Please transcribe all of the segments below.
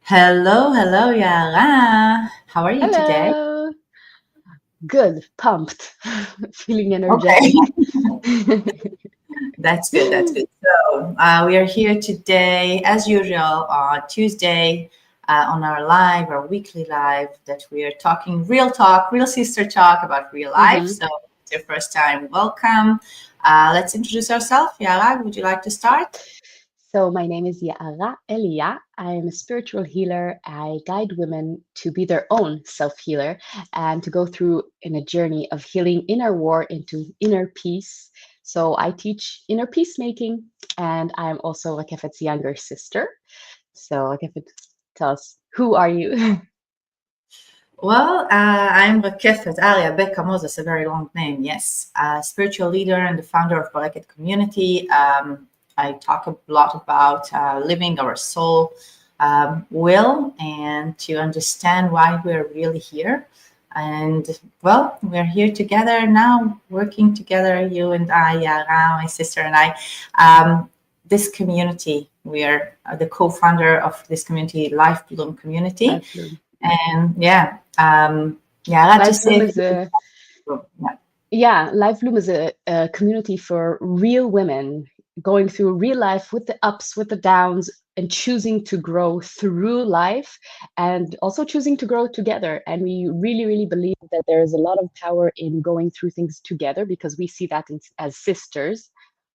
Hello, hello, Yaara. How are you today? Hello. Good, pumped, feeling Okay, energetic. that's good. That's good. So we are here today, as usual, on Tuesday, on our live, our weekly live, that we are talking real talk, real sister talk about real life. hmm So if it's your first time, welcome. Let's introduce ourselves. Yaara, would you like to start? So, my name is Yaara Elia. I am a spiritual healer. I guide women to be their own self healer and to go through in a journey of healing inner war into inner peace. So, I teach inner peacemaking, and I am also Rakefet's younger sister. So, Rakefet, tell us, who are you? Well, I'm Rakefet Aria Becca Moses, a very long name, yes. Spiritual leader and the founder of Barakat Community. I talk a lot about living our soul will and to understand why we're really here. And well, we're here together now, working together, you and I, Yara, my sister and I. This community, we are the co-founder of this community, Life Bloom Community. Life Bloom. And yeah, let's Life just say Bloom it. is a Yeah. Yeah, Life Bloom is a community for real women going through real life with the ups, with the downs, and choosing to grow through life and also choosing to grow together. And we really, really believe that there is a lot of power in going through things together because we see that as sisters,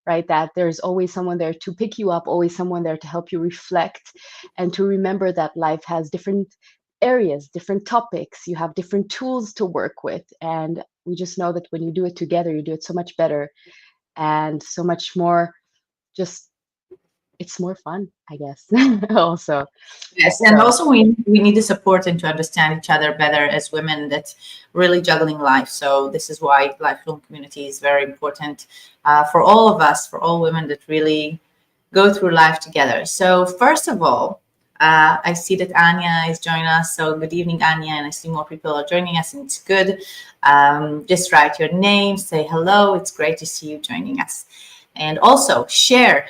right? That there's always someone there to pick you up, always someone there to help you reflect and to remember that life has different areas, different topics, you have different tools to work with. And we just know that when you do it together, you do it so much better and so much more just, it's more fun, I guess, also. Yes, and So, also we need to support and to understand each other better as women that really juggling life. So this is why lifelong community is very important for all of us, for all women that really go through life together. So first of all, I see that Anya is joining us. So good evening, Anya, and I see more people are joining us, and it's good. Just write your name, say hello. It's great to see you joining us, and also share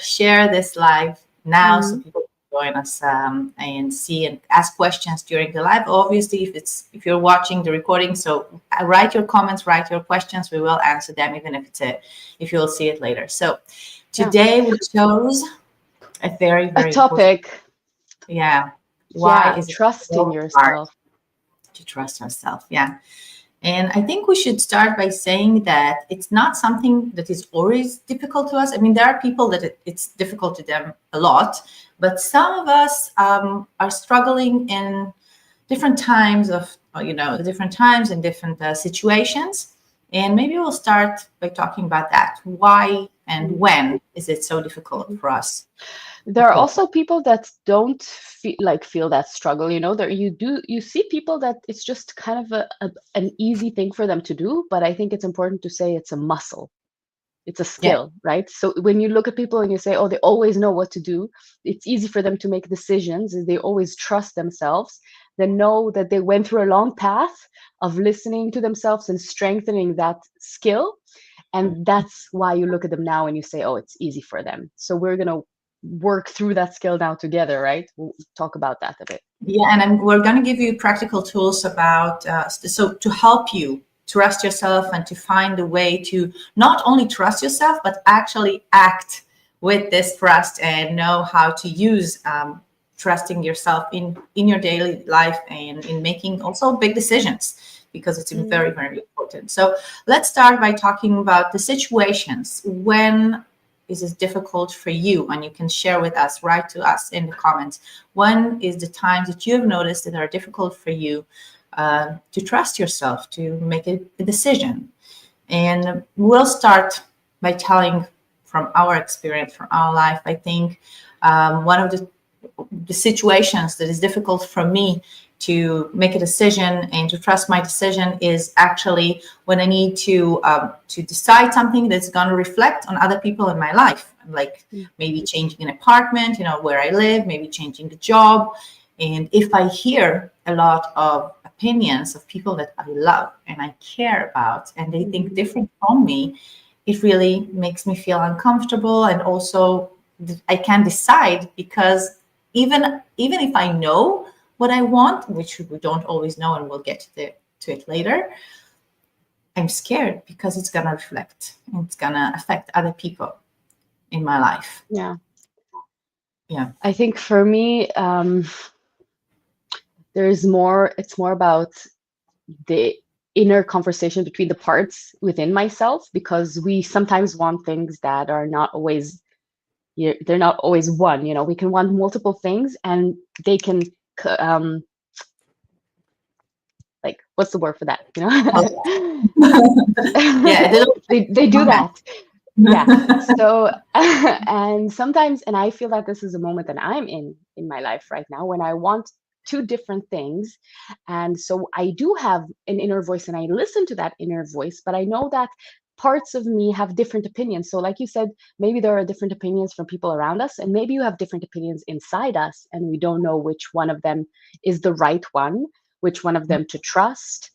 this live now so mhm. people join us and see and ask questions during the live. Obviously, if you're watching the recording, so write your comments, write your questions. We will answer them, even if you'll see it later. So Yeah, today we chose a very a very important. topic. Yeah, why Yeah, is it trusting so hard yourself. to trust ourselves? Yeah. And I think we should start by saying that it's not something that is always difficult to us. I mean, there are people that it's difficult to them a lot, but some of us are struggling in different times of, different times and different situations. And maybe we'll start by talking about that. Why and Mhm. when is it so difficult Mhm. for us to There are cope? also people that don't feel that struggle, there you see people that it's just kind of an easy thing for them to do, but I think it's important to say it's a muscle. It's a Yeah. skill, right? So when you look at people and you say, oh, they always know what to do, it's easy for them to make decisions, and they always trust themselves, then know that they went through a long path of listening to themselves and strengthening that skill. And that's why you look at them now and you say, oh, it's easy for them. So we're going to work through that skill now together, right? We'll talk about that a bit. Yeah, and we're going to give you practical tools about so to help you trust yourself and to find a way to not only trust yourself but actually act with this trust and know how to use trusting yourself in your daily life and in making also big decisions because it's Mm, very very important. So let's start by talking about the situations when is this difficult for you, and you can share with us, write to us in the comments. When is the times that you have noticed that are difficult for you to trust yourself, to make a decision? And we'll start by telling from our experience, from our life. I think one of the situations that is difficult for me to make a decision and to trust my decision is actually when I need to decide something that's going to reflect on other people in my life, like mm, maybe changing an apartment, where I live, maybe changing the job. And if I hear a lot of opinions of people that I love and I care about, and they think mhm, different from me, it really makes me feel uncomfortable. And also, I can't decide because even if I know what I want, which we don't always know, and we'll get to it later, I'm scared because it's gonna reflect and it's gonna affect other people in my life. Yeah. Yeah. I think for me, it's more about the inner conversation between the parts within myself, because we sometimes want things that are not always, they're not always one, we can want multiple things, and they can like, what's the word for that, Yeah, they do that. Yeah. So and sometimes, and I feel that this is a moment that I'm in my life right now, when I want two different things. And so I do have an inner voice, and I listen to that inner voice, but I know that parts of me have different opinions. So like you said, maybe there are different opinions from people around us, and maybe you have different opinions inside us, and we don't know which one of them is the right one, which one of them to trust.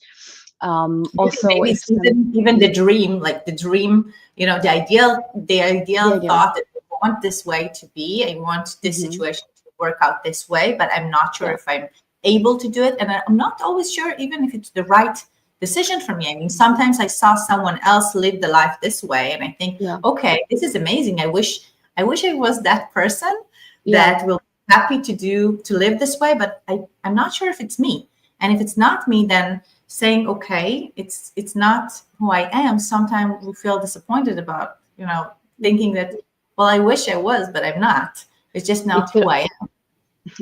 Also, maybe if it's even the dream, like the dream, the ideal yeah, yeah. thought that I want this way to be. I want this situation to work out this way, but I'm not sure if I'm able to do it. And I'm not always sure even if it's the right decision for me. I mean, sometimes I saw someone else live the life this way, and I think, okay, this is amazing. I wish I was that person that will be happy to live this way, but I'm not sure if it's me. And if it's not me, then saying, okay, it's not who I am. Sometimes we feel disappointed about, thinking that, well, I wish I was, but I'm not. It's just not who I am.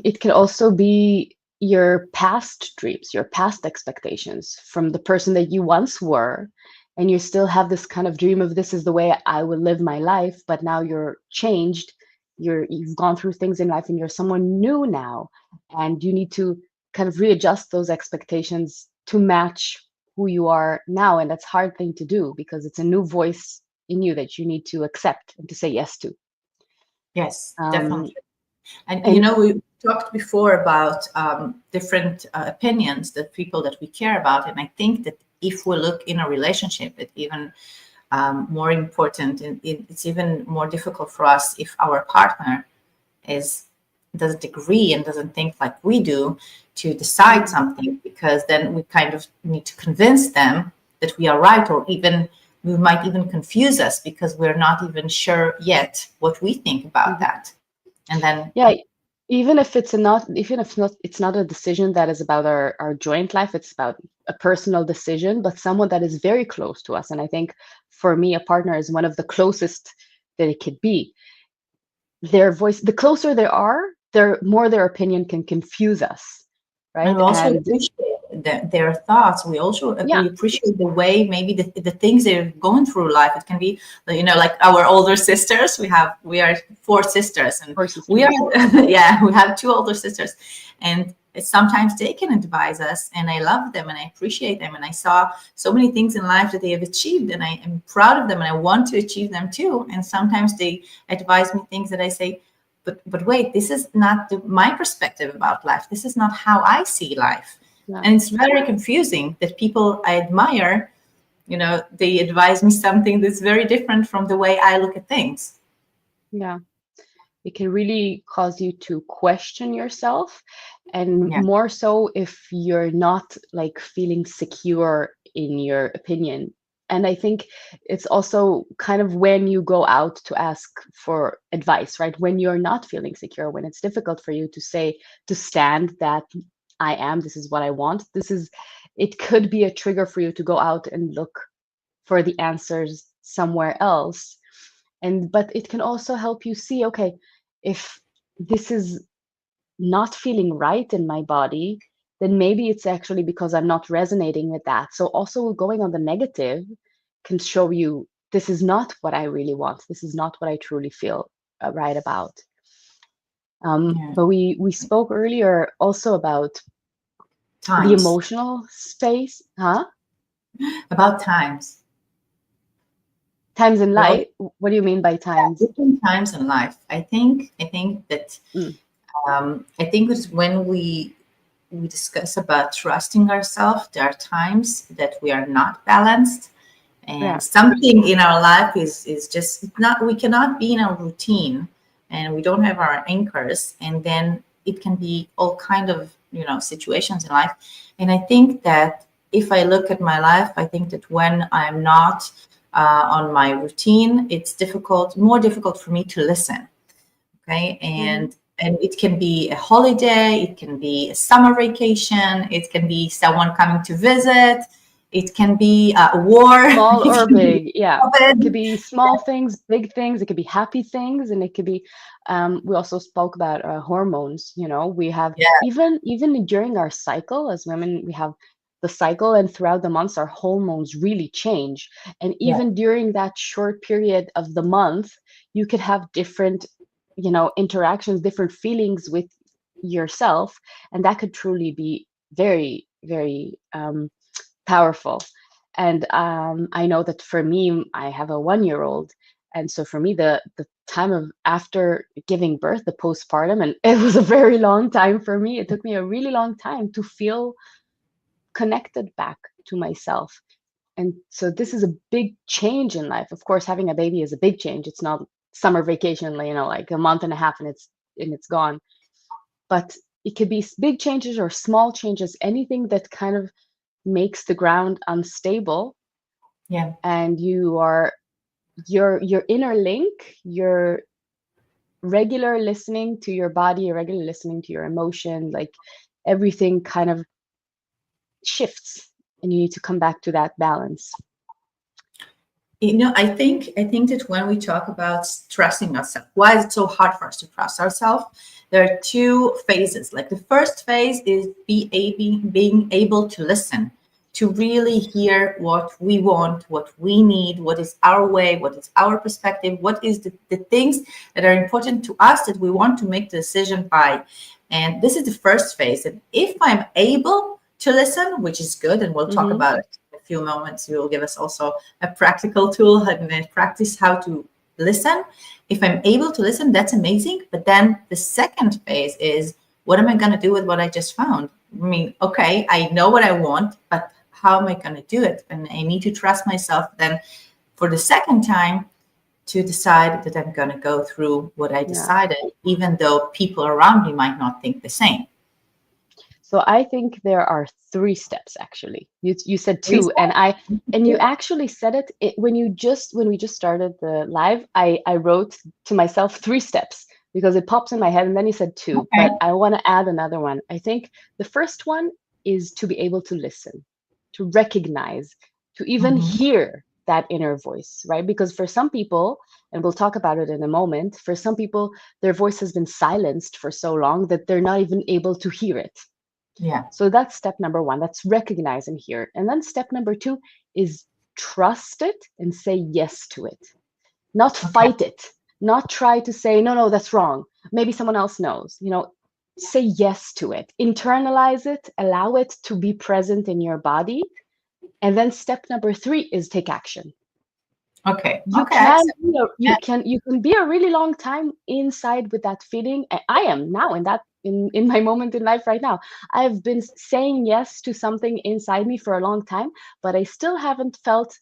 It can also be your past dreams, your past expectations from the person that you once were, and you still have this kind of dream of, this is the way I will live my life, but now you're changed. You've gone through things in life, and you're someone new now, and you need to kind of readjust those expectations to match who you are now. And that's a hard thing to do, because it's a new voice in you that you need to accept and to say yes to. Yes, definitely. And we talked before about different opinions that people that we care about. And I think that if we look in a relationship, it's even more important, and it's even more difficult for us if our partner doesn't agree and doesn't think like we do to decide something, because then we kind of need to convince them that we are right, or even we might even confuse us because we're not even sure yet what we think about that. And then even if it's not a decision that is about our joint life, it's about a personal decision, but someone that is very close to us. And I think for me, a partner is one of the closest that it could be. Their voice, the closer they are, the more their opinion can confuse us, right? And we also appreciate their thoughts. We also we appreciate the way, maybe the things they're going through life. It can be, like our older sisters. We are 4 sisters, and we are we have 2 older sisters, and sometimes they can advise us, and I love them and I appreciate them, and I saw so many things in life that they have achieved, and I am proud of them, and I want to achieve them too. And sometimes they advise me things that I say, but wait, this is not my perspective about life. This is not how I see life. And it's very confusing that people I admire, they advise me something that's very different from the way I look at things. Yeah. It can really cause you to question yourself, and more so if you're not like feeling secure in your opinion. And I think it's also kind of when you go out to ask for advice, right? When you're not feeling secure, when it's difficult for you to stand that this is what I want. It could be a trigger for you to go out and look for the answers somewhere else. But it can also help you see, okay, if this is not feeling right in my body, then maybe it's actually because I'm not resonating with that. So also going on the negative can show you, this is not what I really want. This is not what I truly feel right about. But we spoke earlier also about the emotional space, About times in life. What do you mean by times? Different times in life. I think that I think it's when we discuss about trusting ourselves, there are times that we are not balanced, and something in our life is just not. We cannot be in a routine and we don't have our anchors, and then it can be all kind of, situations in life. And I think that if I look at my life, I think that when I'm not on my routine, it's more difficult for me to listen. Okay. And it can be a holiday, it can be a summer vacation, it can be someone coming to visit, it can be a war. Small or big, yeah. COVID. It could be small things, big things. It could be happy things, and it could be. We also spoke about hormones. We have Yeah. even during our cycle as women, we have the cycle, and throughout the months, our hormones really change. And even during that short period of the month, you could have different, interactions, different feelings with yourself, and that could truly be very, very powerful. And I know that for me, I have a 1-year-old, and so for me, the time of after giving birth, the postpartum, and it was a very long time for me. It took me a really long time to feel connected back to myself. And so this is a big change in life. Of course, having a baby is a big change. It's not summer vacation, like a month and a half and it's gone. But it could be big changes or small changes, anything that kind of makes the ground unstable. Yeah. And your inner link, your regular listening to your body, your regular listening to your emotion, like everything kind of shifts, and you need to come back to that balance. I think that when we talk about trusting ourselves, why is it so hard for us to trust ourselves? There are two phases. Like the first phase is being able to listen, to really hear what we want, what we need, what is our way, what is our perspective, what is the things that are important to us that we want to make the decision by. And this is the first phase. And if I'm able to listen, which is good, and we'll talk about it in a few moments, you will give us also a practical tool and practice how to listen. If I'm able to listen, that's amazing. But then the second phase is, what am I going to do with what I just found? I mean, okay, I know what I want, but how am I going to do it? And I need to trust myself then for the second time to decide that I'm going to go through what I decided, even though people around me might not think the same. So I think there are 3 steps actually. You said 2, and you actually said it when we just started the live. I wrote to myself 3 steps because it pops in my head, and then you said 2. Okay. But I want to add another one. I think the first one is to be able to listen, to recognize, to even hear that inner voice, right? Because for some people, and we'll talk about it in a moment, for some people, their voice has been silenced for so long that they're not even able to hear it. Yeah. So that's step number 1. That's recognize and hear. And then step number 2 is trust it and say yes to it. Not fight it. Not try to say, no, that's wrong. Maybe someone else knows. Say yes to it. Internalize it. Allow it to be present in your body. And then step number 3 is take action. Okay. You can be a really long time inside with that feeling. I am now in my moment in life right now. I've been saying yes to something inside me for a long time, but I still haven't felt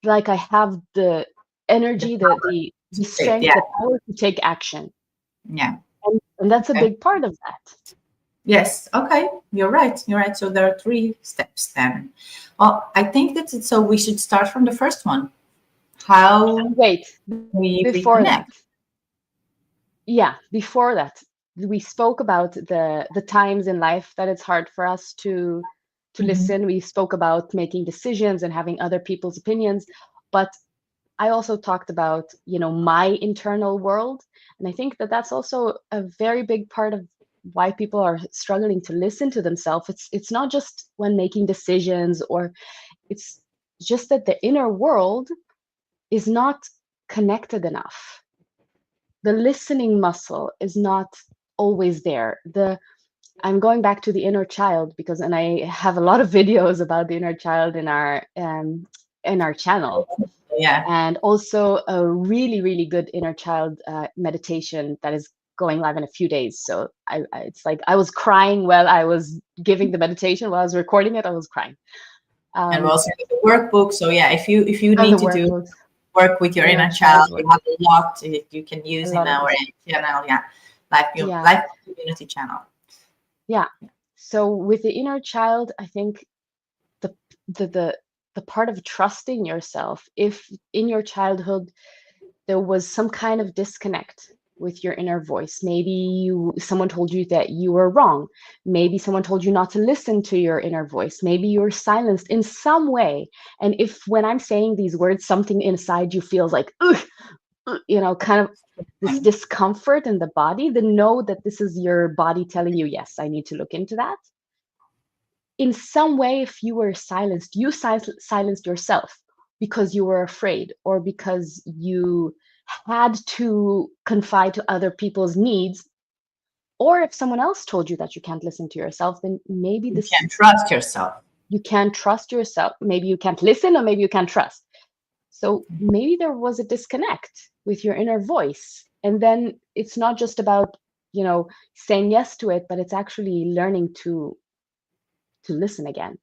like I have the energy, the strength, the power to take action. Yeah. And that's a big part of that. Yes. Okay. You're right. So there are 3 steps then. Well, I think that's so we should start from the first one. How Wait, we before reconnect. that. Yeah, before that, we spoke about the times in life that it's hard for us to listen. We spoke about making decisions and having other people's opinions, but I also talked about, my internal world. And I think that that's also a very big part of why people are struggling to listen to themselves. It's not just when making decisions, or it's just that the inner world is not connected enough. The listening muscle is not always there. I'm going back to the inner child and I have a lot of videos about the inner child in our channel. Yeah. And also a really, really good inner child meditation that is going live in a few days. So it's like I was crying while I was giving the meditation. While I was recording it, I was crying. And we'll also do the workbook. So yeah, if you need to do work with your inner inner child child. work. You have a lot you can A use in lot of our this. channel. Yeah, Yeah. life community channel. Yeah. So with the inner child, I think the the the the part of trusting yourself, if in your childhood there was some kind of disconnect with your inner voice, maybe someone told you that you were wrong, maybe someone told you not to listen to your inner voice, maybe you were silenced in some way, and if when I'm saying these words something inside you feels like ugh, kind of this discomfort in the body, then know that this is your body telling you, yes, I need to look into that. In some way, if you were silenced, you silenced yourself because you were afraid or because you had to confide to other people's needs, or if someone else told you that you can't listen to yourself, then maybe You can trust yourself. you can't trust yourself. Maybe you can't listen, or maybe you can't trust. So maybe there was a disconnect with your inner voice. And then it's not just about, saying yes to it, but it's actually learning to listen again.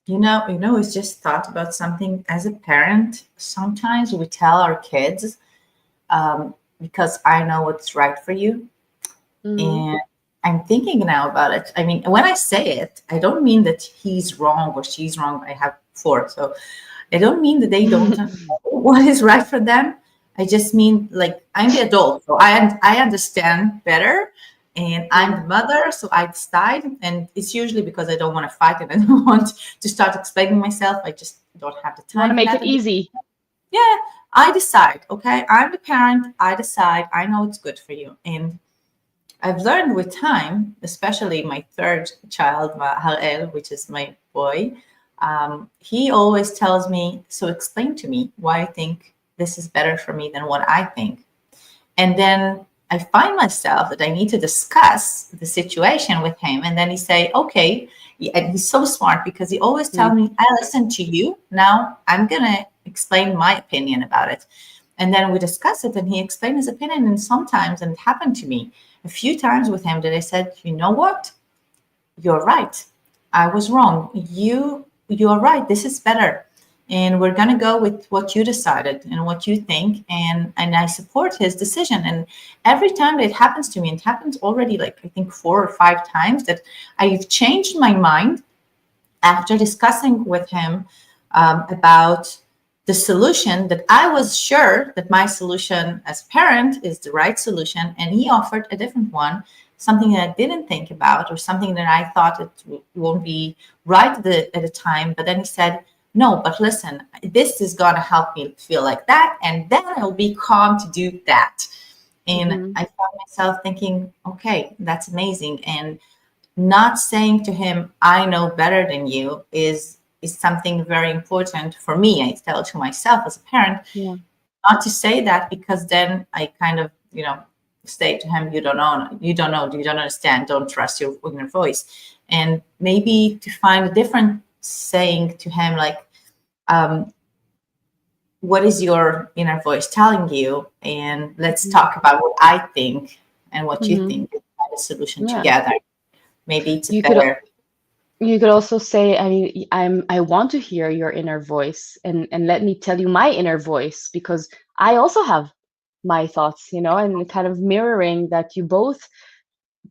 It's just thought about something as a parent. Sometimes we tell our kids, because I know what's right for you. Mm-hmm. And I'm thinking now about it. I mean, when I say it, I don't mean that he's wrong or she's wrong. I have four. So I don't mean that they don't know what is right for them. I just mean like I'm the adult, so I understand better, and I'm the mother, so I decide. And it's usually because I don't want to fight and I don't want to start explaining myself. I just don't have the You want time to for make that. it easy. Yeah, I decide. Okay, I'm the parent. I decide. I know it's good for you, and I've learned with time, especially my third child, Harel, which is my boy. He always tells me, so explain to me why I think this is better for me than what I think. And then I find myself that I need to discuss the situation with him. And then he say, okay. And he's so smart because he always tells Mm. me, I listen to you. Now I'm going to explain my opinion about it. And then we discuss it and he explained his opinion. And sometimes, and it happened to me a few times with him, that I said, you know what? You're right. I was wrong. You're right. This is better. And we're gonna go with what you decided and what you think. And I support his decision. And every time that it happens to me, it happens already like I think 4 or 5 times that I've changed my mind after discussing with him about the solution that I was sure that my solution as parent is the right solution, and he offered a different one, something that I didn't think about or something that I thought it won't be right at the time. But then he said, no, but listen, this is going to help me feel like that, and then I'll be calm to do that. And Mm-hmm. I found myself thinking, okay, that's amazing. And not saying to him, I know better than you is something very important for me. I tell it to myself as a parent, Yeah. not to say that, because then I kind of, say to him, you don't know, you don't understand, don't trust your inner voice. And maybe to find a different saying to him, like, um, what is your inner voice telling you? And let's Mm-hmm. talk about what I think and what you Mm-hmm. think, and find a solution Yeah. together. Maybe it's a You could better. you could also say, I mean, I want to hear your inner voice, and let me tell you my inner voice, because I also have my thoughts, and kind of mirroring that you both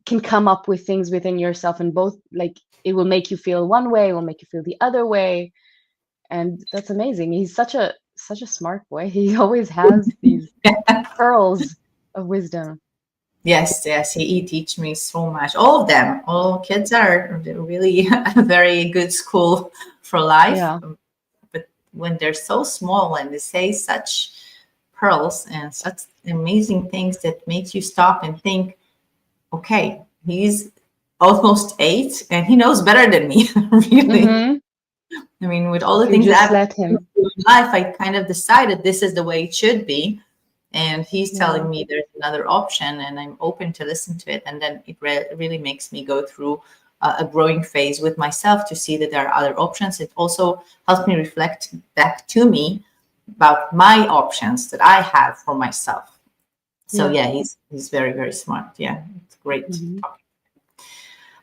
can come up with things within yourself, and both, like, it will make you feel one way, it will make you feel the other way. And that's amazing. He's such a smart boy. He always has these pearls of wisdom. Yes, yes, he teach me so much. All of them, all kids are really a very good school for life. Yeah. But when they're so small and they say such pearls and such amazing things that makes you stop and think, okay, he's almost 8 and he knows better than me, really. Mm-hmm. I mean, with all the If you things just I've let been him. through in life, I kind of decided this is the way it should be. And he's Yeah. telling me there's another option, and I'm open to listen to it. And then it really makes me go through a growing phase with myself to see that there are other options. It also helps me reflect back to me about my options that I have for myself. So Yeah. yeah, he's very, very smart. Yeah, it's great Mm-hmm. talking.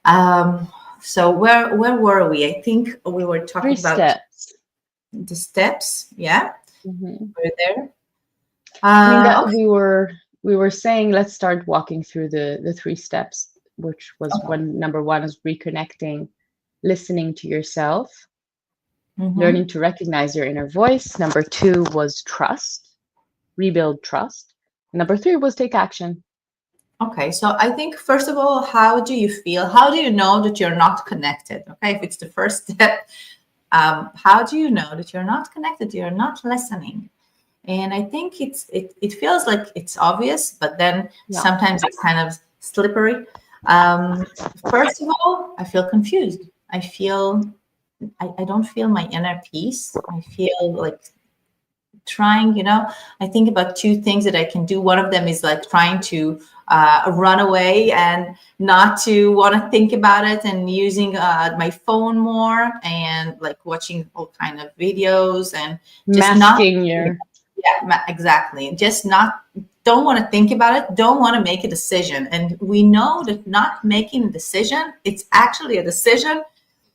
Um, so where were we? I think we were Three talking about steps. the steps. Yeah. Mhm. We're there. I mean that Okay. we were saying let's start walking through the three steps, which was Okay. number one is reconnecting, listening to yourself, Mm-hmm. learning to recognize your inner voice. Number two was trust, rebuild trust. Number three was take action. Okay, so I think first of all, how do you feel? How do you know that you're not connected? Okay, if it's the first step, how do you know that you're not connected? You're not listening, and I think it feels like it's obvious, but then Yeah. sometimes it's kind of slippery. Um, First of all, I feel confused. I don't feel my inner peace. I feel like trying, I think about two things that I can do. One of them is like trying to run away and not to want to think about it, and using my phone more, and like watching all kind of videos, and just not, Masking your yeah, exactly, just not, don't want to think about it, don't want to make a decision. And we know that not making a decision, it's actually a decision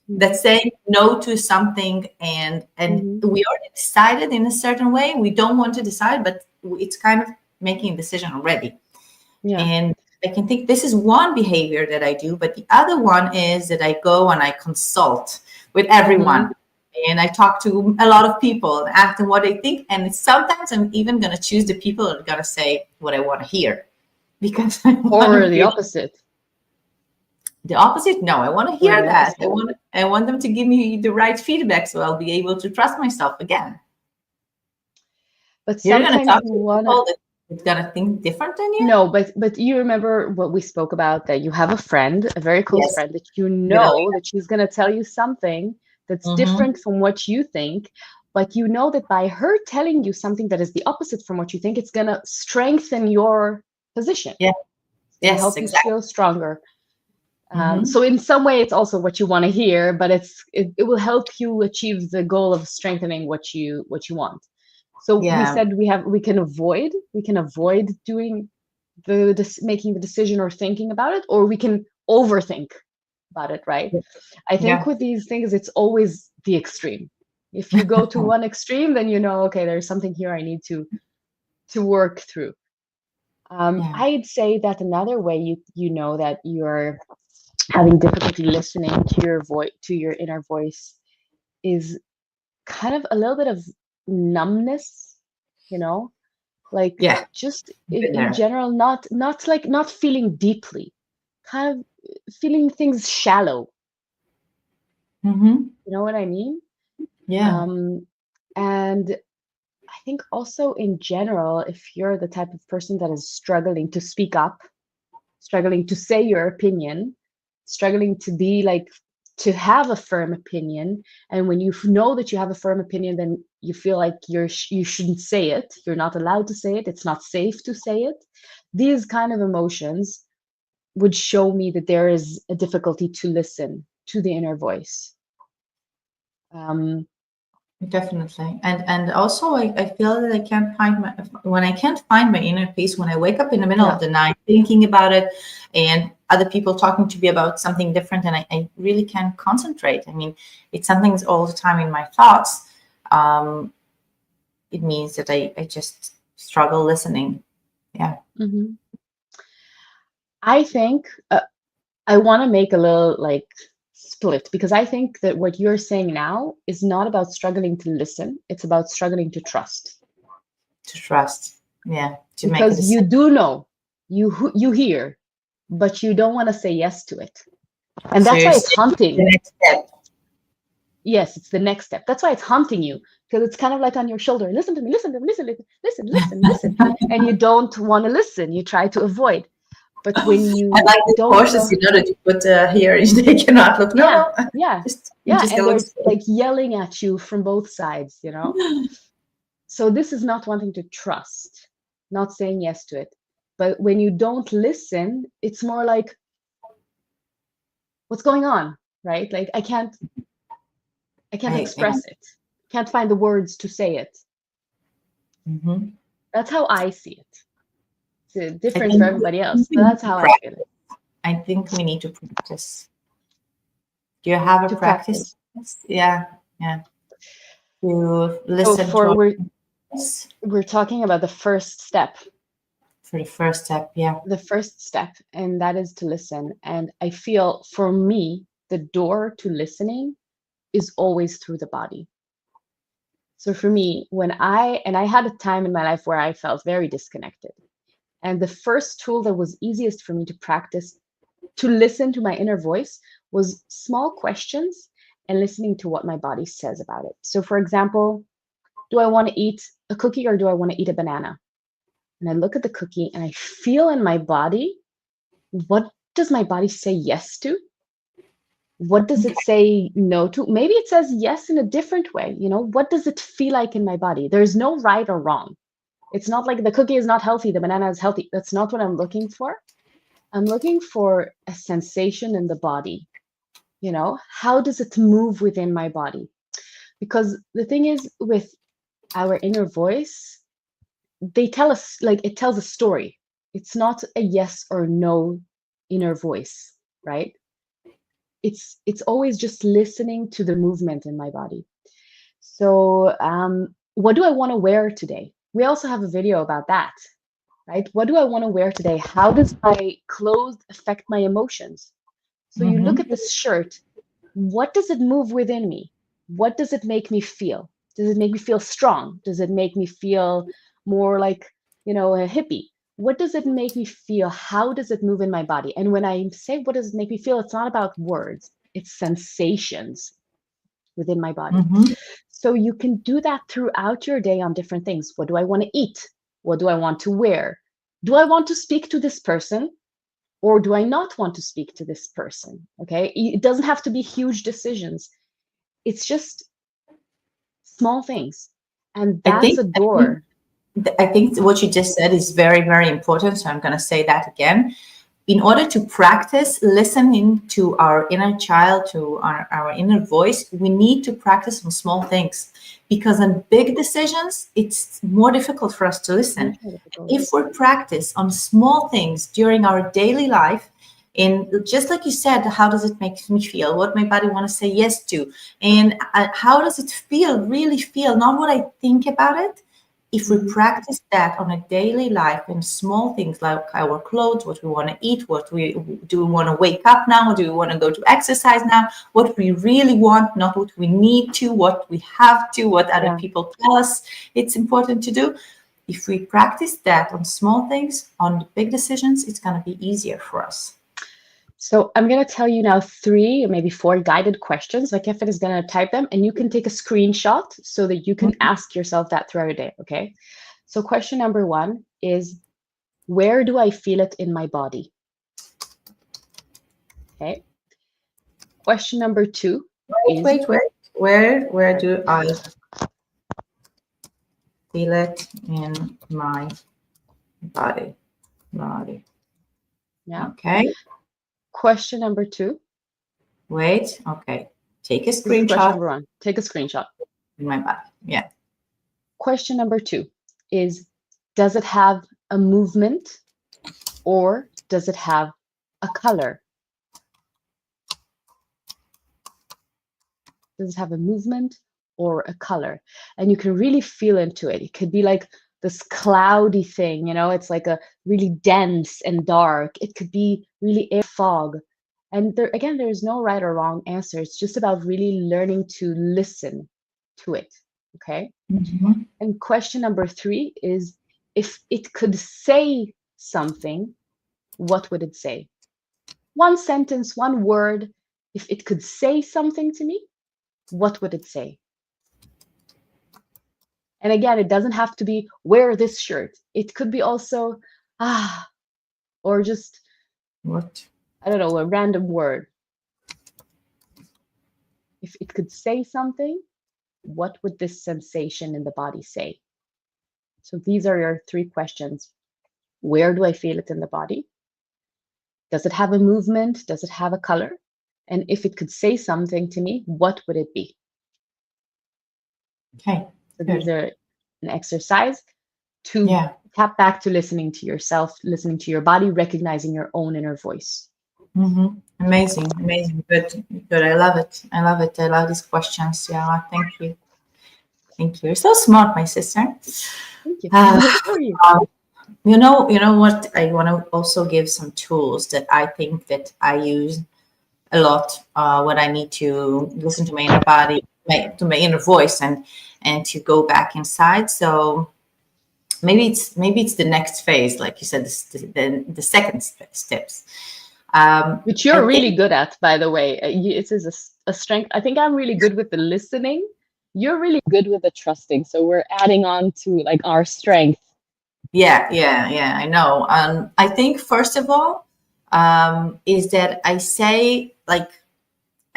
that's saying no to something, and Mhm. we already decided in a certain way, we don't want to decide, but it's kind of making a decision already. Yeah. And I can think this is one behavior that I do, but the other one is that I go and I consult with everyone, Mhm. and I talk to a lot of people and ask them what they think, and sometimes I'm even going to choose the people that are going to say what I want to hear, because I want to Or the hear opposite. the opposite. No, I want to Or hear the that. opposite. I want them to give me the right feedback, so I'll be able to trust myself again. But You're gonna sometimes talk you to wanna people that is gonna think different than you. no, but you remember what we spoke about, that you have a friend, a very close Yes, friend, that you gonna know that she's gonna tell you something that's mm-hmm. different from what you think, but you know that by her telling you something that is the opposite from what you think, it's gonna strengthen your position. Yeah, It's gonna yes, help you exactly. feel stronger. Mm-hmm. So in some way, it's also what you want to hear, but it will help you achieve the goal of strengthening what you want. So we Yeah, said we can avoid doing making the decision or thinking about it, or we can overthink about it, right? I think yeah, with these things, it's always the extreme. If you go to one extreme, then you know, okay, there's something here I need to work through. yeah, I'd say that another way you know that you're having difficulty listening to your voice, to your inner voice, is kind of a little bit of numbness, you know, like yeah. just Been in there. general, not feeling deeply, kind of feeling things shallow. Mm-hmm. You know what I mean? Yeah, Um, and I think also in general, if you're the type of person that is struggling to speak up, struggling to say your opinion, struggling to be like to have a firm opinion, and when you know that you have a firm opinion, then you feel like you shouldn't say it, you're not allowed to say it, it's not safe to say it. These kind of emotions would show me that there is a difficulty to listen to the inner voice. Um, definitely. And also I feel that I can't find my when I can't find my inner peace, when I wake up in the middle of yeah. the night thinking about it, and other people talking to me about something different, and I really can't concentrate. I mean, it's something's all the time in my thoughts. Um, it means that I just struggle listening. Yeah. Mhm. I think I want to make a little like split, because I think that what you're saying now is not about struggling to listen, it's about struggling to trust. To trust. Yeah. To make a Because you decision. do know, you hear, but you don't want to say yes to it. And So that's you're why it's saying the haunting. next step. Yes, it's the next step. That's why it's haunting you, because it's kind of like on your shoulder. Listen to me, listen to me, listen. And you don't want to listen. You try to avoid. But when I you like these don't horses, know, that you put here. They cannot look. No, yeah, no. yeah, Just I'm yeah. just And gonna look they're straight. like yelling at you from both sides, you know? So this is not wanting to trust, not saying yes to it. But when you don't listen, it's more like, what's going on? Right? Like I can't I express it. Can't find the words to say it. mhm. That's how I see it. It's I different for think everybody we else, but need that's to how I feel practice. it. I think we need to practice. Do you have a To practice? practice. Yeah, yeah. To So listen to for our, we're Yes. We're talking about the first step, For the first step, yeah. the first step, and that is to listen. And I feel for me, the door to listening is always through the body. So for me, I had a time in my life where I felt very disconnected. And the first tool that was easiest for me to practice to listen to my inner voice was small questions and listening to what my body says about it. So, for example, do I want to eat a cookie or do I want to eat a banana? And I look at the cookie and I feel in my body, what does my body say yes to? What does it say no to? Maybe it says yes in a different way. What does it feel like in my body? There's no right or wrong. It's not like the cookie is not healthy, the banana is healthy. That's not what I'm looking for. I'm looking for a sensation in the body. How does it move within my body? Because the thing is, with our inner voice, they tell us, like, it tells a story. It's not a yes or no inner voice, right? It's always just listening to the movement in my body. So what do I want to wear today? We also have a video about that, right? What do I want to wear today? How does my clothes affect my emotions? So you look Mm-hmm. at this shirt, what does it move within me? What does it make me feel? Does it make me feel strong? Does it make me feel more like, a hippie? What does it make me feel? How does it move in my body? And when I say, what does it make me feel? It's not about words, it's sensations within my body. Mm-hmm. So you can do that throughout your day on different things. What do I want to eat? What do I want to wear? Do I want to speak to this person? Or do I not want to speak to this person? Okay. It doesn't have to be huge decisions. It's just small things. And I that's think a I think door. I think what you just said is very, very important. So I'm going to say that again. In order to practice listening to our inner child, to our inner voice, we need to practice on small things, because on big decisions, it's more difficult for us to listen. Much more difficult. If we practice on small things during our daily life, and just like you said, how does it make me feel? What my body want to say yes to? And how does it feel, really feel, not what I think about it. If we practice that on a daily life in small things like our clothes, what we want to eat, what we do, we want to wake up now, do we want to go to exercise now, what we really want, not what we need to, what we have to, what other Yeah. people tell us it's important to do. If we practice that on small things, on the big decisions, it's going to be easier for us. So I'm going to tell you now 3 or maybe 4 guided questions. Like Kevin is going to type them and you can take a screenshot so that you can ask yourself that throughout a day. Okay. So question number 1 is, where do I feel it in my body? Okay. Question number 2 is, Wait. Where do I feel it in my body? yeah. Okay. Question number 2. Wait. Okay. Take a This is question screenshot number 1. Take a screenshot. in my body. Yeah. Question number 2 is, does it have a movement or does it have a color? Does it have a movement or a color? And you can really feel into it. It could be like this cloudy thing, it's like a really dense and dark. It could be really air fog. And there, again, there's no right or wrong answer. It's just about really learning to listen to it. Okay. Mm-hmm. And question number 3 is, if it could say something, what would it say? One sentence, one word. If it could say something to me, what would it say? And again, it doesn't have to be wear this shirt. It could be also or just, What? I don't know, a random word. If it could say something, what would this sensation in the body say? So these are your 3 questions. Where do I feel it in the body? Does it have a movement? Does it have a color? And if it could say something to me, what would it be? Okay. So Good. these are an exercise to Yeah. tap back to listening to yourself, listening to your body, recognizing your own inner voice. Mm-hmm. Amazing. Good. I love it. I love these questions. Yeah. Thank you. Thank you. You're so smart, my sister. Thank you. Uh, So are you. you know what? I want to also give some tools that I think that I use a lot when I need to listen to my inner body, to my inner voice, and to go back inside. So maybe it's the next phase, like you said, the second steps. Which I you're really think good at, by the way. It is a strength. I think I'm really good with the listening. You're really good with the trusting. So we're adding on to like our strength. yeah, I know. I think first of all, is that I say, like,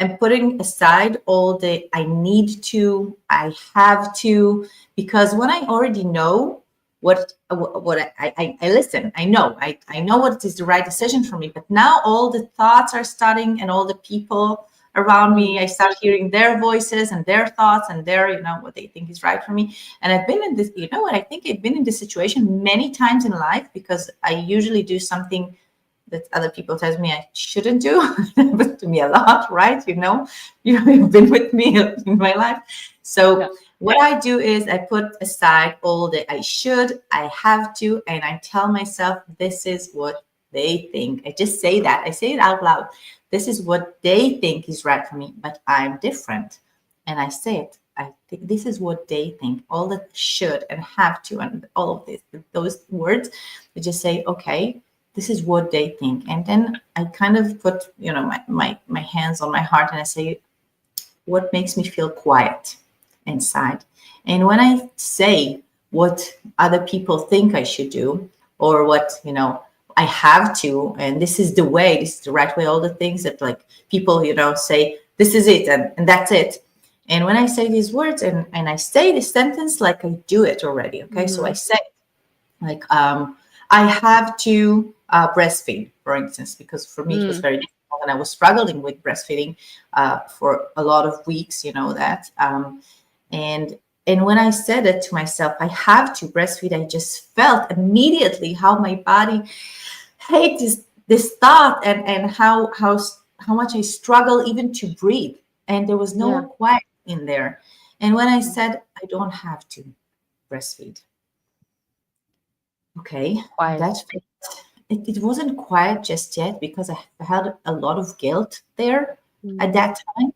I'm putting aside all the I need to, I have to, because when I already know what I listen, I know what is the right decision for me. But now all the thoughts are starting, and all the people around me, I start hearing their voices and their thoughts and their, what they think is right for me. And I've been in this, I think I've been in this situation many times in life, because I usually do something that other people tells me I shouldn't do. It happens to me a lot, right? You've been with me in my life. So Yeah. what I do is I put aside all the I should, I have to, and I tell myself, this is what they think. I just say that. I say it out loud. This is what they think is right for me, but I'm different. And I say it. I think this is what they think. All the should and have to and all of this, those words, I just say, okay, this is what they think. And then I kind of put, my hands on my heart, and I say, what makes me feel quiet inside? And when I say what other people think I should do, or what, I have to, and this is the way, this is the right way, all the things that, like, people, say, this is it, and that's it. And when I say these words, and I say this sentence, like, I do it already. Okay. So I say, like, I have to breastfeed, for instance, because for me it was very difficult, and I was struggling with breastfeeding for a lot of weeks, that. And when I said it to myself, I have to breastfeed, I just felt immediately how my body hates this thought, and how much I struggle even to breathe, and there was no quiet in there. And when I said I don't have to breastfeed, okay, Quiet. that it wasn't quiet just yet, because I had a lot of guilt there at that time.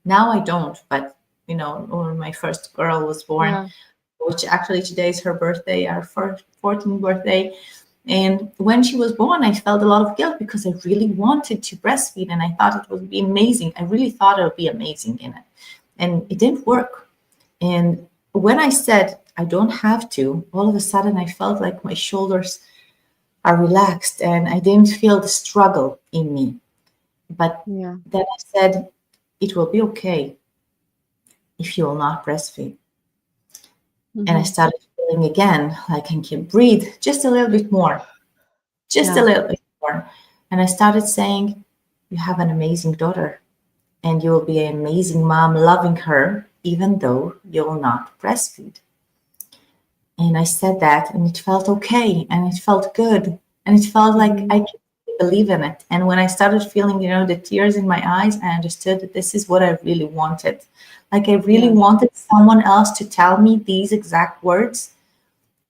Now I don't, but when my first girl was born, which actually today is her birthday, our first 14th birthday, and when she was born, I felt a lot of guilt, because I really wanted to breastfeed, and I thought it would be amazing. I really thought it would be amazing in it, and it didn't work. And when I said I don't have to, all of a sudden I felt like my shoulders are relaxed, and I didn't feel the struggle in me. But then I said, it will be okay if you will not breastfeed. And I started feeling again like I can breathe just a little bit more, just a little bit more. And I started saying, you have an amazing daughter, and you will be an amazing mom, loving her, even though you will not breastfeed. And I said that, and it felt okay, and it felt good, and it felt like I could believe in it. And when I started feeling, the tears in my eyes, I understood that this is what I really wanted. Like, I really wanted someone else to tell me these exact words,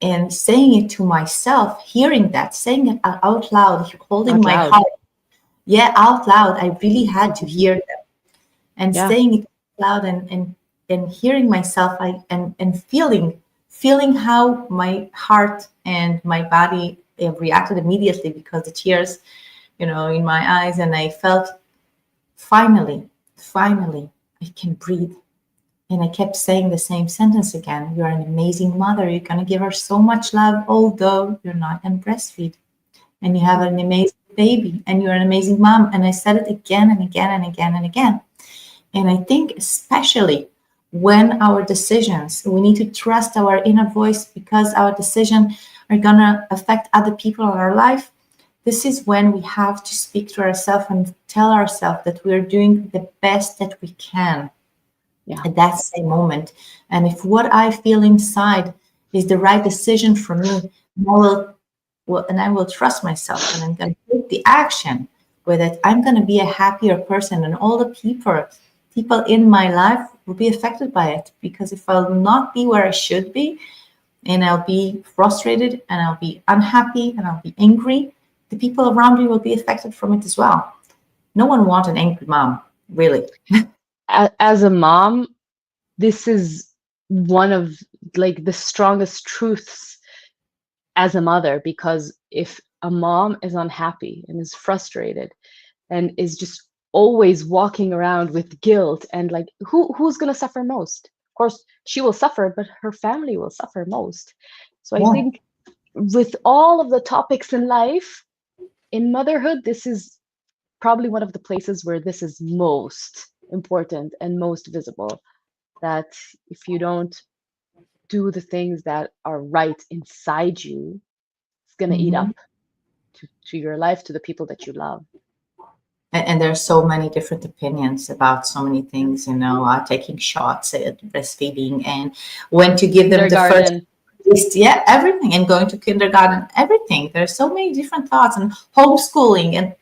and saying it to myself, hearing that, saying it out loud, holding Out my loud. heart. Yeah, out loud. I really had to hear them, and saying it out loud, and hearing myself, and feeling how my heart and my body reacted immediately, because the tears, in my eyes, and I felt, finally, I can breathe. And I kept saying the same sentence again. You're an amazing mother. You're going to give her so much love, although you're not going to breastfeed. And you have an amazing baby, and you're an amazing mom. And I said it again and again and again and again. And I think especially when our decisions, we need to trust our inner voice, because our decisions are going to affect other people in our life. This is when we have to speak to ourselves and tell ourselves that we're doing the best that we can at that same moment. And if what I feel inside is the right decision for me, I will trust myself, and I'm going to take the action with it. I'm going to be a happier person, and all the people people in my life will be affected by it, because if I'll not be where I should be, and I'll be frustrated and I'll be unhappy and I'll be angry, the people around me will be affected from it as well. No one wants an angry mom, really. As a mom, this is one of like the strongest truths as a mother, because if a mom is unhappy and is frustrated and is just always walking around with guilt, and like who's going to suffer most? Of course she will suffer, but her family will suffer most. So I Yeah. think with all of the topics in life, in motherhood, this is probably one of the places where this is most important and most visible, that if you don't do the things that are right inside you, it's going to eat Mm-hmm. up to your life, to the people that you love. And there are so many different opinions about so many things, taking shots at breastfeeding and when to give them the first Kindergarten. taste, yeah, everything, and going to kindergarten, everything. There's so many different thoughts, and homeschooling,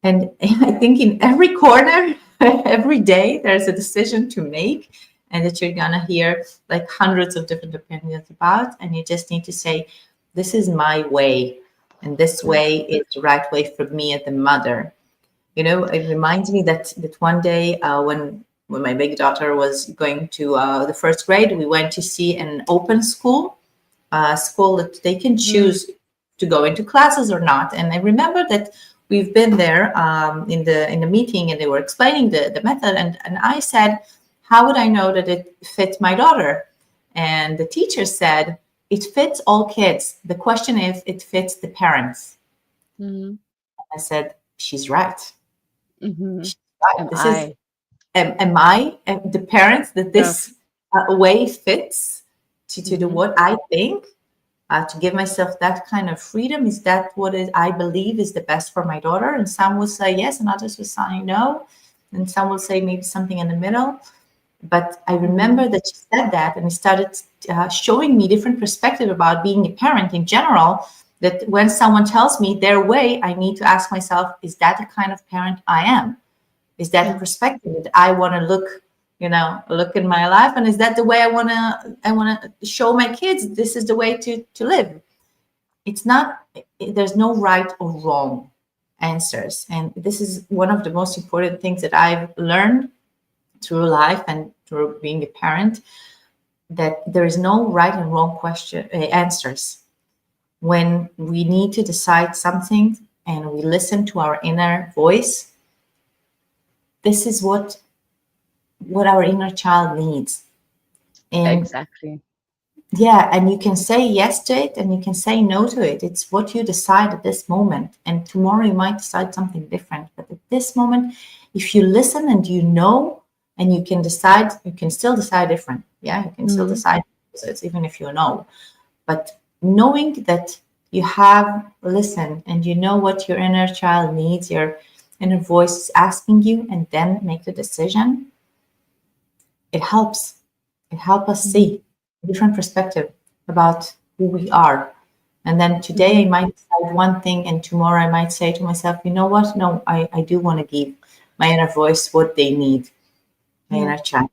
and I think in every corner, every day, there's a decision to make, and that you're gonna hear like hundreds of different opinions about, and you just need to say, this is my way, and this Yeah. way is the right way for me as a mother. It reminds me that one day, when my big daughter was going to the first grade, we went to see an open school, school that they can Mm. choose to go into classes or not. And I remember that we've been there in the meeting, and they were explaining the method, and I said, how would I know that it fits my daughter? And the teacher said, it fits all kids. The question is, it fits the parents. Mm. I said, she's right. Hmm. She's right. Am This is, I? am I the parents that No. this way fits to do Hmm. what I think? To give myself that kind of freedom, is that what I believe is the best for my daughter? And some will say yes, and others will say no, and some will say maybe something in the middle. But I Hmm. remember that she said that, and it started showing me different perspective about being a parent in general. That when someone tells me their way, I need to ask myself, is that the kind of parent I am? Is that a Yeah. perspective that I want to look in my life? And is that the way I want to show my kids this is the way to live? It's not, there's no right or wrong answers. And this is one of the most important things that I've learned through life and through being a parent, that there is no right and wrong question answers. When we need to decide something and we listen to our inner voice, this is what our inner child needs. And Exactly. yeah, and you can say yes to it and you can say no to it. It's what you decide at this moment. And tomorrow you might decide something different. But at this moment, if you listen and you know, and you can decide, you can still decide different. Yeah, you can still Hmm. decide opposites, even if you know. But knowing that you have listened and you know what your inner child needs, your inner voice is asking you, and then make the decision, it helps. It helps us Hmm. see a different perspective about who we are. And then today I Hmm. might decide one thing, and tomorrow I might say to myself, you know what? No, I do want to give my inner voice what they need, my Yeah. inner child.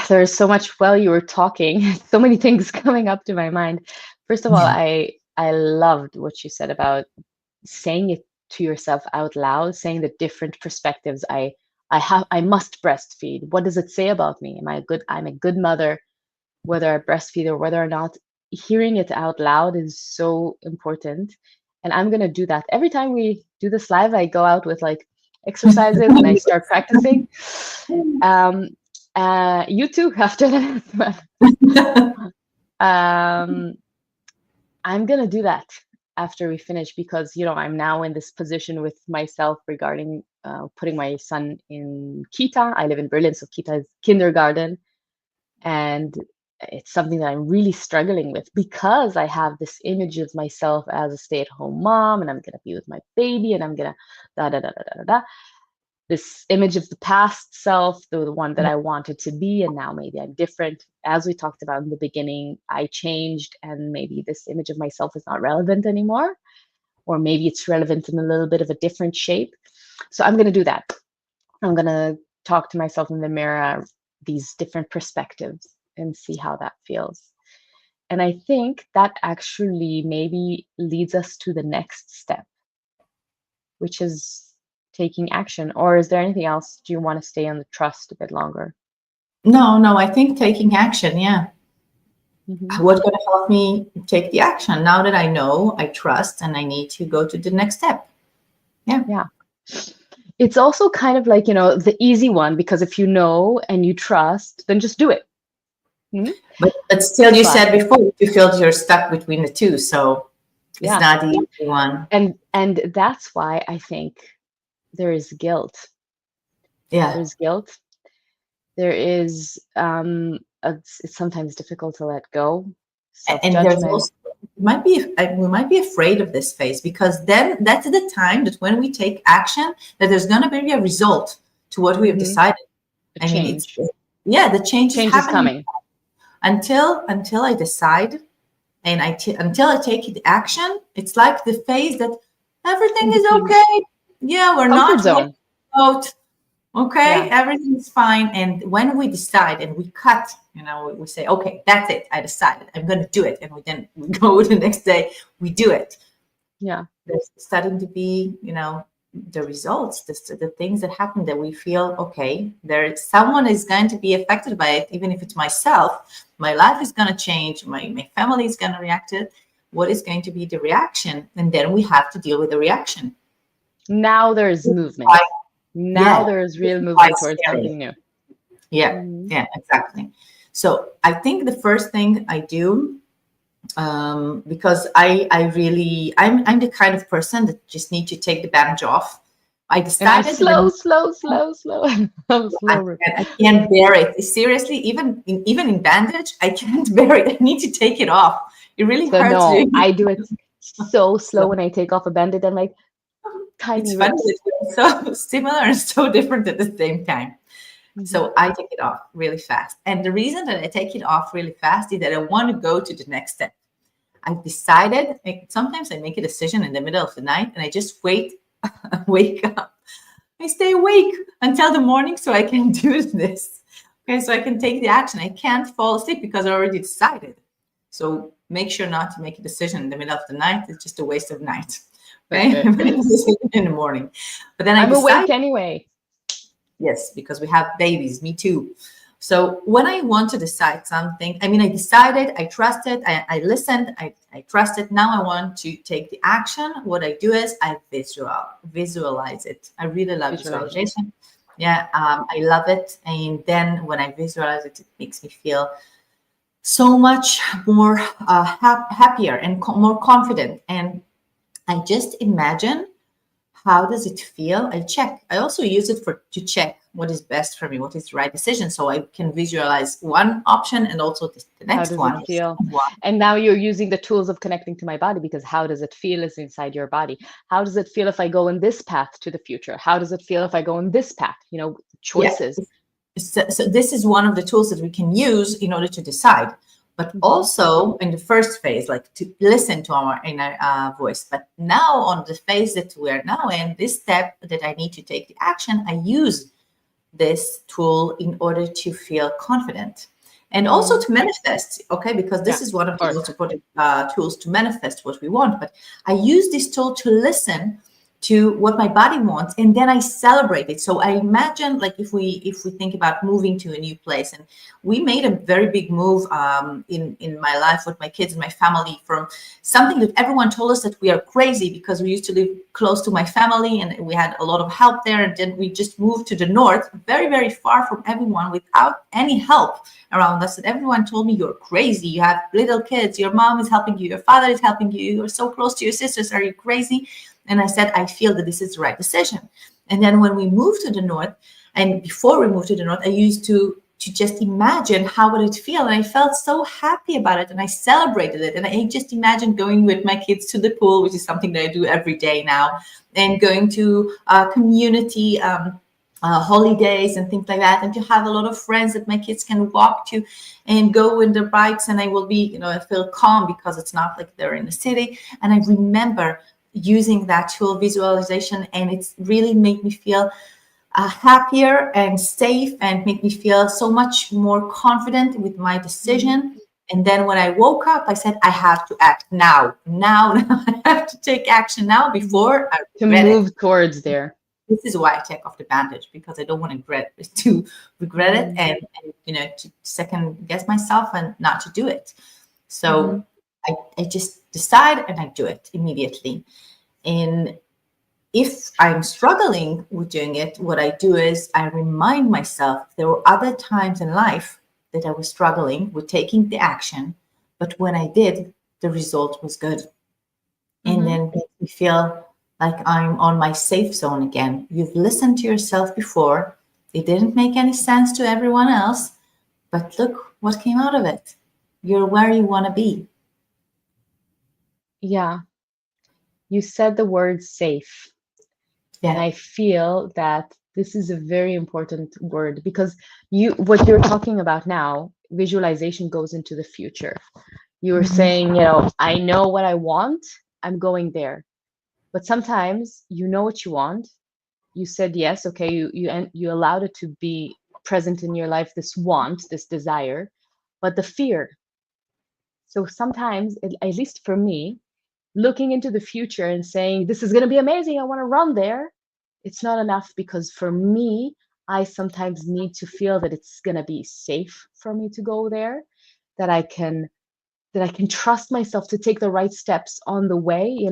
There's so much while you were talking, so many things coming up to my mind. First of all, I loved what you said about saying it to yourself out loud, saying the different perspectives. I must breastfeed. What does it say about me? I'm a good mother, whether I breastfeed or whether or not. Hearing it out loud is so important. And I'm gonna do that. Every time we do this live, I go out with like exercises and I start practicing. Um, you too after that. um, I'm gonna do that after we finish, because I'm now in this position with myself regarding putting my son in Kita. I live in Berlin, so Kita is kindergarten, and it's something that I'm really struggling with, because I have this image of myself as a stay-at-home mom, and I'm gonna be with my baby, and I'm gonna da da da da da da. This image of the past self, the one that I wanted to be, and now maybe I'm different. As we talked about in the beginning, I changed, and maybe this image of myself is not relevant anymore, or maybe it's relevant in a little bit of a different shape. So I'm going to do that. I'm going to talk to myself in the mirror, these different perspectives, and see how that feels. And I think that actually maybe leads us to the next step, which is taking action. Or is there anything else? Do you want to stay on the trust a bit longer? No, I think taking action, yeah. Mm-hmm. What's going to help me take the action now that I know, I trust, and I need to go to the next step? Yeah. It's also kind of like, the easy one, because if you know and you trust, then just do it. Mm-hmm. But still, you said before, you feel you're stuck between the two, so it's not the easy one. And that's why I think there is guilt. Yeah. There's guilt. There is it's sometimes difficult to let go. And there's Self-judgment. also, we might be afraid of this phase, because then that's the time that when we take action, that there's going to be a result to what we have decided. I mean, the change is happening. Until I decide, and until I take the action, it's like the phase that everything is okay. Yeah, we're Comfort not zone. out. Okay, Yeah. everything's fine. And when we decide and we cut, we say, okay, that's it. I decided I'm going to do it. And we go the next day, we do it. Yeah. There's starting to be, the results, the things that happen that we feel, okay, someone is going to be affected by it, even if it's myself. My life is going to change. My family is going to react to it. What is going to be the reaction? And then we have to deal with the reaction. Now there's movement. Now there's real movement towards something new. Yeah, exactly. So I think the first thing I do, because I'm the kind of person that just need to take the bandage off. I decided slow. I can't bear it. Seriously, even in bandage, I can't bear it. I need to take it off. It really hurts. No, I do it so slow when I take off a bandage. I'm like, tiny it's funny that we're so similar and so different at the same time. Mm-hmm. So I take it off really fast. And the reason that I take it off really fast is that I want to go to the next step. I've decided, sometimes I make a decision in the middle of the night and I just wake up. I stay awake until the morning so I can do this. Okay, so I can take the action. I can't fall asleep because I already decided. So make sure not to make a decision in the middle of the night. It's just a waste of night. Okay, in the morning. But then I'm awake anyway. Yes, because we have babies. Me too. So when I want to decide something, I decided, I trusted, I listened, I trusted. Now I want to take the action. What I do is I visualize it. I really love visualization. Yeah, I love it. And then when I visualize it, it makes me feel so much more happier and more confident. And I just imagine, how does it feel? I check. I also use it to check what is best for me, what is the right decision. So I can visualize one option and also the next one. How does it feel? And now you're using the tools of connecting to my body, because how does it feel is inside your body. How does it feel if I go in this path to the future? How does it feel if I go in this path? Choices. Yeah. So this is one of the tools that we can use in order to decide. But also in the first phase, like to listen to our inner voice. But now on the phase that we're now in, this step that I need to take the action, I use this tool in order to feel confident and also to manifest. Okay, because this is one of the most important tools to manifest what we want. But I use this tool to listen to what my body wants, and then I celebrate it. So I imagine, like, if we think about moving to a new place, and we made a very big move in my life with my kids and my family, from something that everyone told us that we are crazy because we used to live close to my family and we had a lot of help there, and then we just moved to the north, very, very far from everyone, without any help around us. And everyone told me, you're crazy, you have little kids, your mom is helping you, your father is helping you, you're so close to your sisters, are you crazy? And I said, I feel that this is the right decision. And then when we moved to the north, and before we moved to the north, I used to just imagine how would it feel. And I felt so happy about it. And I celebrated it. And I just imagined going with my kids to the pool, which is something that I do every day now, and going to community holidays and things like that, and to have a lot of friends that my kids can walk to and go in their bikes. And I will be, I feel calm because it's not like they're in the city. And I remember using that tool visualization, and it's really made me feel happier and safe, and make me feel so much more confident with my Mhm. decision. And then when I woke up, I said, I have to act now. Now, now I have to take action now Mhm. before I To regret it. move towards there. This is why I take off the bandage, because I don't want to regret it, Mhm. and to second guess myself and not to do it. Mhm. So I just decide and I do it immediately. And if I'm struggling with doing it, what I do is I remind myself there were other times in life that I was struggling with taking the action, but when I did, the result was good. And Mhm. then makes me feel like I'm on my safe zone again. You've listened to yourself before. It didn't make any sense to everyone else, but look what came out of it. You're where you want to be. Yeah, you said the word safe. And Yeah. I feel that this is a very important word because what you're talking about now, visualization goes into the future. You were Mhm. saying, I know what I want, I'm going there. But sometimes you know what you want. You said yes, okay, you allowed it to be present in your life, this want, this desire, but the fear. So sometimes, at least for me, looking into the future and saying, this is going to be amazing, I want to run there, it's not enough because for me, I sometimes need to feel that it's going to be safe for me to go there, that I can trust myself to take the right steps on the way.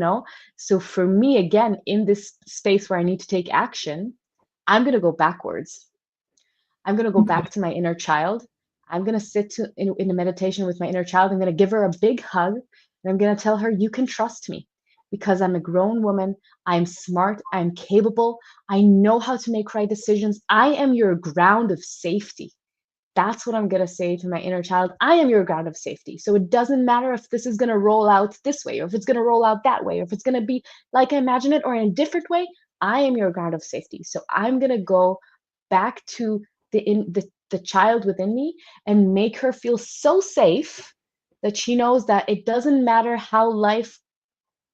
So for me, again, in this space where I need to take action, I'm going to go backwards. I'm going to go back to my inner child. I'm going to in a meditation with my inner child. I'm going to give her a big hug. And I'm going to tell her, you can trust me because I'm a grown woman. I'm smart. I'm capable. I know how to make right decisions. I am your ground of safety. That's what I'm going to say to my inner child. I am your ground of safety. So it doesn't matter if this is going to roll out this way, or if it's going to roll out that way, or if it's going to be like I imagine it, or in a different way. I am your ground of safety. So I'm going to go back to the child within me and make her feel so safe that she knows that it doesn't matter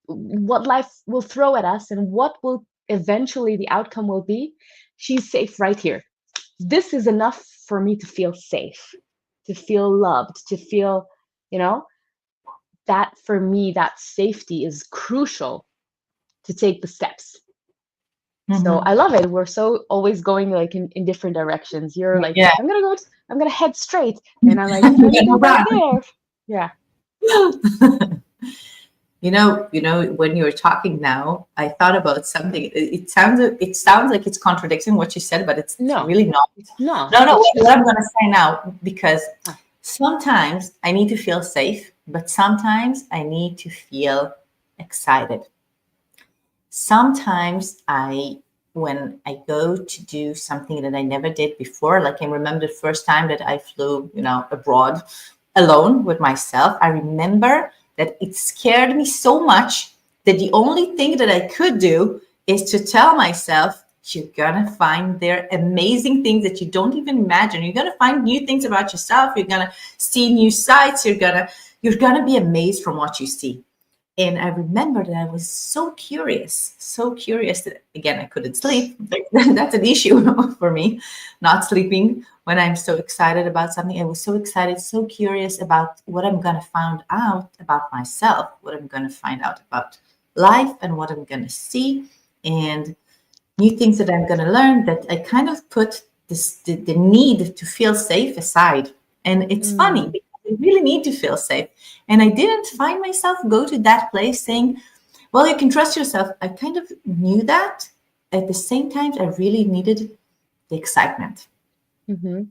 what life will throw at us and what will eventually the outcome will be. She's safe right here. This is enough for me to feel safe, to feel loved, to feel, you know, that for me, that safety is crucial to take the steps. So I Mhm. love it. We're so always going like in different directions. You're like, Yeah. I'm gonna head straight. And I'm like, let me go back there. Yeah. When you were talking now, I thought about something. It sounds like it's contradicting what you said, but it's No, really not. it's not. No, no. It's What just I'm going to say now, because ah, sometimes I need to feel safe, but sometimes I need to feel excited. Sometimes when I go to do something that I never did before, like I remember the first time that I flew, abroad alone with myself, I remember that it scared me so much that the only thing that I could do is to tell myself, you're gonna find there amazing things that you don't even imagine. You're gonna find new things about yourself. You're gonna see new sights. You're gonna be amazed from what you see. And I remember that I was so curious that again I couldn't sleep. That's an issue for me, not sleeping when I'm so excited about something. I was so excited, so curious about what I'm gonna find out about myself, what I'm gonna find out about life, and what I'm gonna see, and new things that I'm gonna learn. That I kind of put the need to feel safe aside. And it's funny mm, because I really need to feel safe. And I didn't find myself go to that place saying, well, you can trust yourself. I kind of knew that. At the same time, I really needed the excitement. mhm.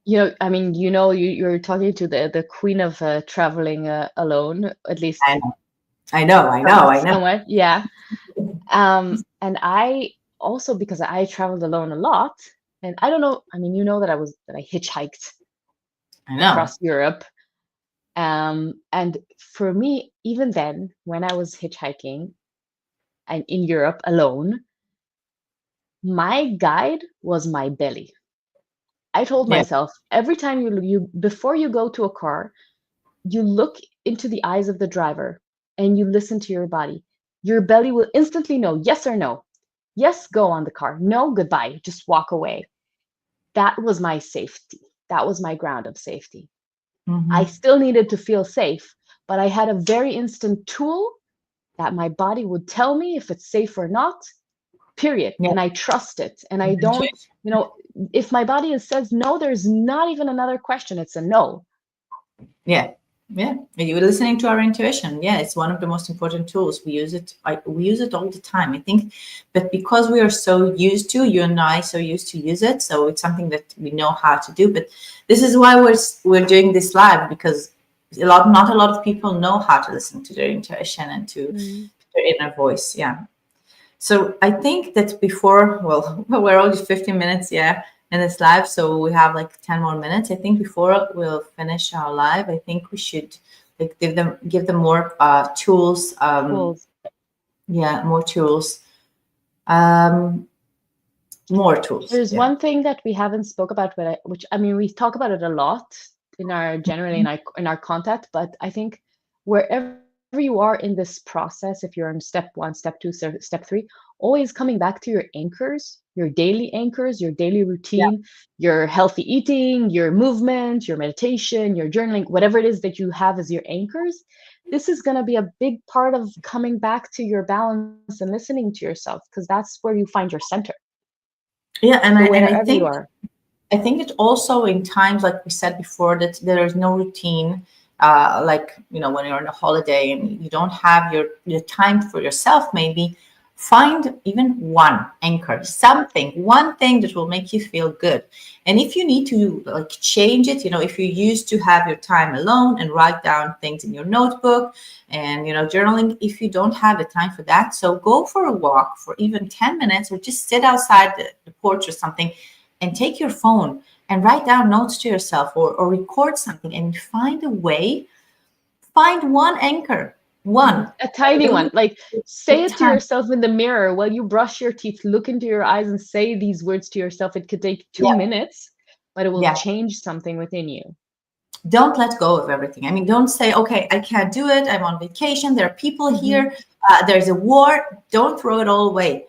Yeah. I mean, you're talking to the queen of traveling alone, at least I know. I know. I know. I know. somewhat. Yeah. And I also, because I traveled alone a lot, and I don't know, I mean, that I hitchhiked I know. across Europe. And for me, even then, when I was hitchhiking and in Europe alone, my guide was my belly. I told Yeah. myself every time you before you go to a car, you look into the eyes of the driver and you listen to your body. Your belly will instantly know yes or no. Yes, go on the car. No, goodbye. Just walk away. That was my safety. That was my ground of safety. I Mm-hmm. still needed to feel safe, but I had a very instant tool that my body would tell me if it's safe or not, period. Yeah. And I trust it. And I don't, Intuition. if my body says no, there's not even another question. It's a no. Yeah. Yeah. You were listening to our intuition. Yeah, it's one of the most important tools. We use it. We use it all the time. I think, but because we are so used to, you and I, so used to use it, so it's something that we know how to do. But this is why we're doing this live, because not a lot of people know how to listen to their intuition and to Mm. their inner voice. Yeah. So I think that before, well, we're only 15 minutes, yeah, in this live, so we have like 10 more minutes. I think before we'll finish our live, I think we should like give them more tools. Tools. Yeah, more tools. Um, more tools. There's Yeah. one thing that we haven't spoke about, which I mean, we talk about it a lot generally in our contact, but I think wherever you are in this process, if you're in step one, step two, step three, always coming back to your anchors, your daily Yeah. routine, your healthy eating, your movement, your meditation, your journaling, whatever it is that you have as your anchors. This is going to be a big part of coming back to your balance and listening to yourself, because that's where you find your center. Yeah, and So I wherever you think are. it also in times like we said before that there is no routine, like when you're on a holiday and you don't have your time for yourself, maybe find even one anchor, something, one thing that will make you feel good. And if you need to like change it, if you used to have your time alone and write down things in your notebook and journaling, if you don't have the time for that, so go for a walk for even 10 minutes or just sit outside the porch or something and take your phone and write down notes to yourself or record something and find a way, find one anchor, one. A tiny Really one. Like, say take it to time. yourself in the mirror while you brush your teeth. Look into your eyes and say these words to yourself. It could take 2 minutes, but it will Yeah. change something within you. Don't let go of everything. I mean, don't say, okay, I can't do it. I'm on vacation. There are people Mhm. here. There's a war. Don't throw it all away.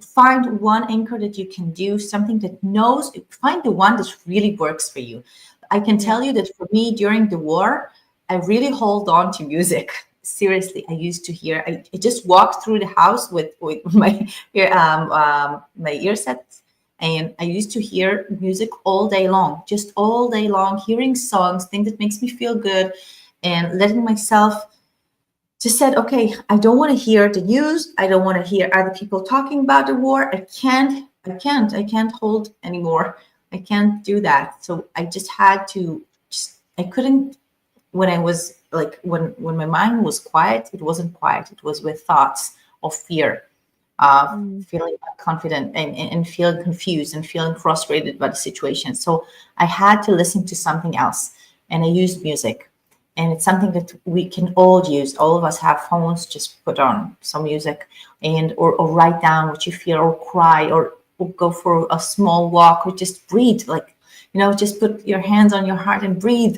Find one anchor that you can do, something that knows, find the one that really works for you. I can Yeah. tell you that for me during the war, I really hold on to music. Seriously, I used to hear, I just walked through the house with my ear sets, and I used to hear music all day long, just all day long, hearing songs, things that makes me feel good, and letting myself just said, okay, I don't want to hear the news. I don't want to hear other people talking about the war. I can't hold anymore. I can't do that. So I just had to, I couldn't, when I was like, when my mind was quiet, it wasn't quiet. It was with thoughts of fear, Mm. feeling confident and feeling confused and feeling frustrated by the situation. So I had to listen to something else. And I used music. And it's something that we can all use. All of us have phones, just put on some music and or write down what you feel or cry or go for a small walk or just breathe. Like, just put your hands on your heart and breathe.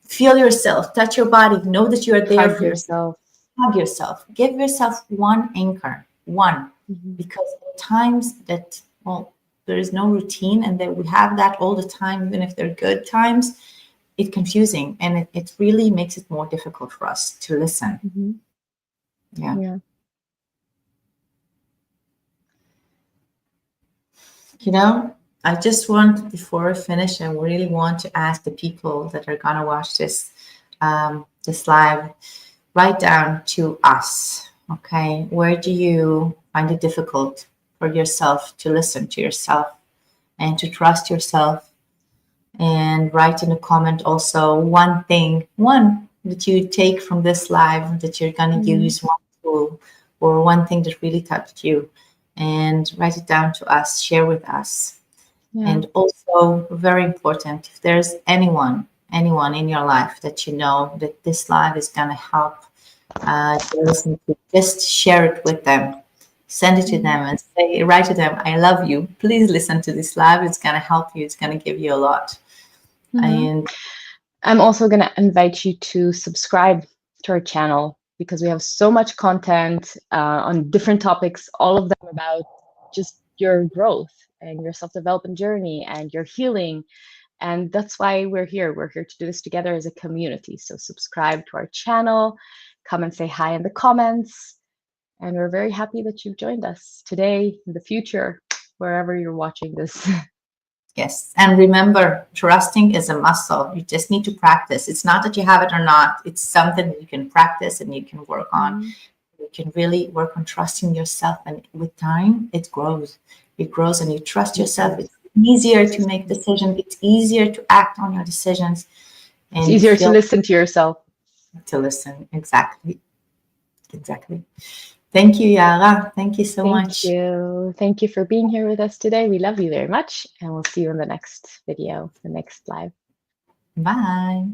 Feel yourself, touch your body, know that you are there Hug for yourself. yourself. Hug yourself. Give yourself one anchor, one, Mhm. because at times that, well, there is no routine and that we have that all the time, even if they're good times, it's confusing and it really makes it more difficult for us to listen. Mhm. Yeah. Yeah. I just want, before I finish, I really want to ask the people that are gonna watch this live, write down to us. Okay, where do you find it difficult for yourself to listen to yourself and to trust yourself? And write in a comment also one that you take from this live that you're gonna Mhm. use, one tool or one thing that really touched you, and write it down to us, share with us. Yeah. And also, very important, if there's anyone in your life that you know that this live is going to help to listen to, just share it with them. Send it to Mhm. them and say, write to them, I love you. Please listen to this live. It's going to help you. It's going to give you a lot. Mhm. And I'm also going to invite you to subscribe to our channel. because we have so much content on different topics, all of them about just your growth and your self-development journey and your healing. And that's why we're here. We're here to do this together as a community. So subscribe to our channel, come and say hi in the comments. And we're very happy that you've joined us today, in the future, wherever you're watching this. Yes. And remember, trusting is a muscle. You just need to practice. It's not that you have it or not. It's something that you can practice and you can work on. You can really work on trusting yourself. And with time, it grows. It grows and you trust yourself. It's easier to make decisions. It's easier to act on your decisions. And it's easier to listen to yourself. To listen. Exactly. Exactly. Thank you, Yaara. Thank you so much. Thank you. Thank you for being here with us today. We love you very much. And we'll see you in the next video, the next live. Bye.